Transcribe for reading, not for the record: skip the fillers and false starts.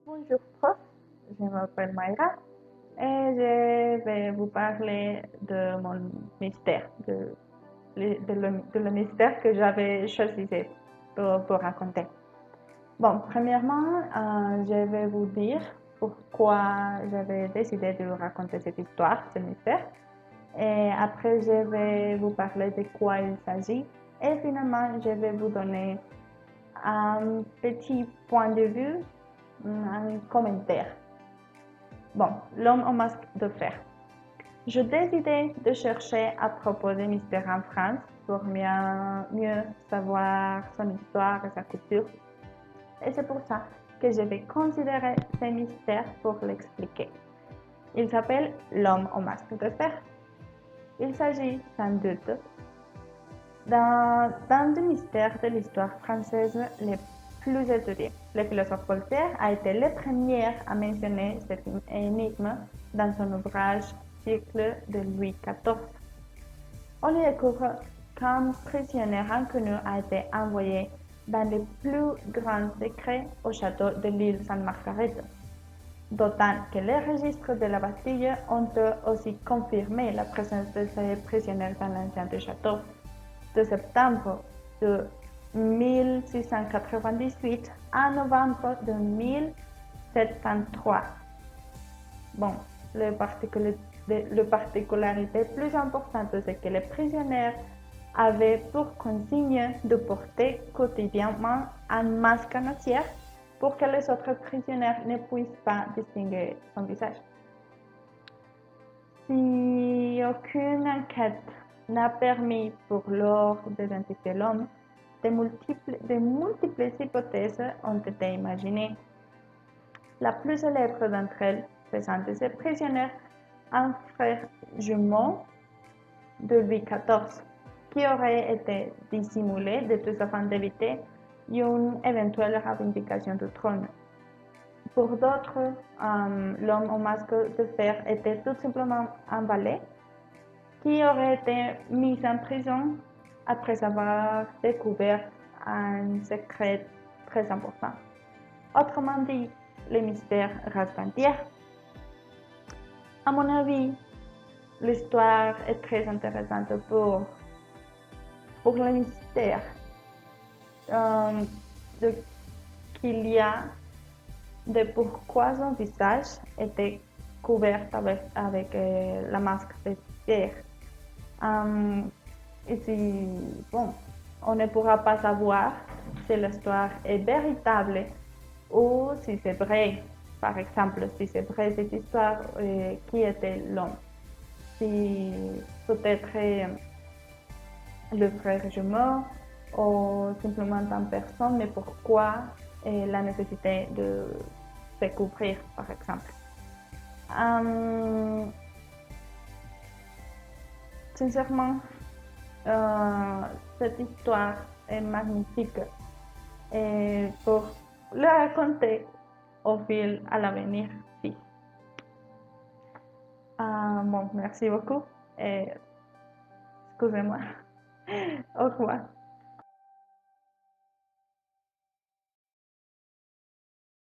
Bonjour prof, je m'appelle Mayra et je vais vous parler de mon mystère, de le mystère que j'avais choisi pour raconter. Bon, premièrement, je vais vous dire pourquoi j'avais décidé de raconter cette histoire, ce mystère. Et après, je vais vous parler de quoi il s'agit. Et finalement, je vais vous donner un petit point de vue, un commentaire. Bon, l'homme au masque de fer. Je décidais de chercher à propos des mystères en France pour mieux savoir son histoire et sa culture. Et c'est pour ça que je vais considérer ces mystères pour l'expliquer. Il s'appelle l'homme au masque de fer. Il s'agit sans doute d'un des mystères de l'histoire française les plus étudiés. Le philosophe Voltaire a été le premier à mentionner cet énigme dans son ouvrage Siècle de Louis XIV. On y découvre qu'un prisonnier inconnu a été envoyé dans les plus grands secrets au château de l'île Sainte-Marguerite, d'autant que les registres de la Bastille ont aussi confirmé la présence de ces prisonniers dans l'ancien château. De septembre de 1698 à novembre de 1703. Bon, la particularité plus importante, c'est que les prisonniers avaient pour consigne de porter quotidiennement un masque en osier pour que les autres prisonniers ne puissent pas distinguer son visage. Si aucune enquête n'a permis pour l'or d'identifier l'homme, de multiples hypothèses ont été imaginées. La plus célèbre d'entre elles présente ces prisonniers un frère jumeau de Louis XIV qui aurait été dissimulé de tout afin d'éviter une éventuelle revendication du trône. Pour d'autres, l'homme au masque de fer était tout simplement un valet qui aurait été mis en prison après avoir découvert un secret très important. Autrement dit, le mystère reste entier. À mon avis, l'histoire est très intéressante pour le mystère qu'il y a de pourquoi son visage était couvert avec la masque de fer. Et si, bon, on ne pourra pas savoir si l'histoire est véritable ou si c'est vrai. Par exemple, si c'est vrai cette histoire, qui était l'homme? Si peut-être le frère jumeau ou simplement une personne, mais pourquoi la nécessité de se couvrir, par exemple? Sincèrement, cette histoire est magnifique et pour le raconter au fil à l'avenir. Oui. Bon, merci beaucoup et excusez-moi. Au revoir.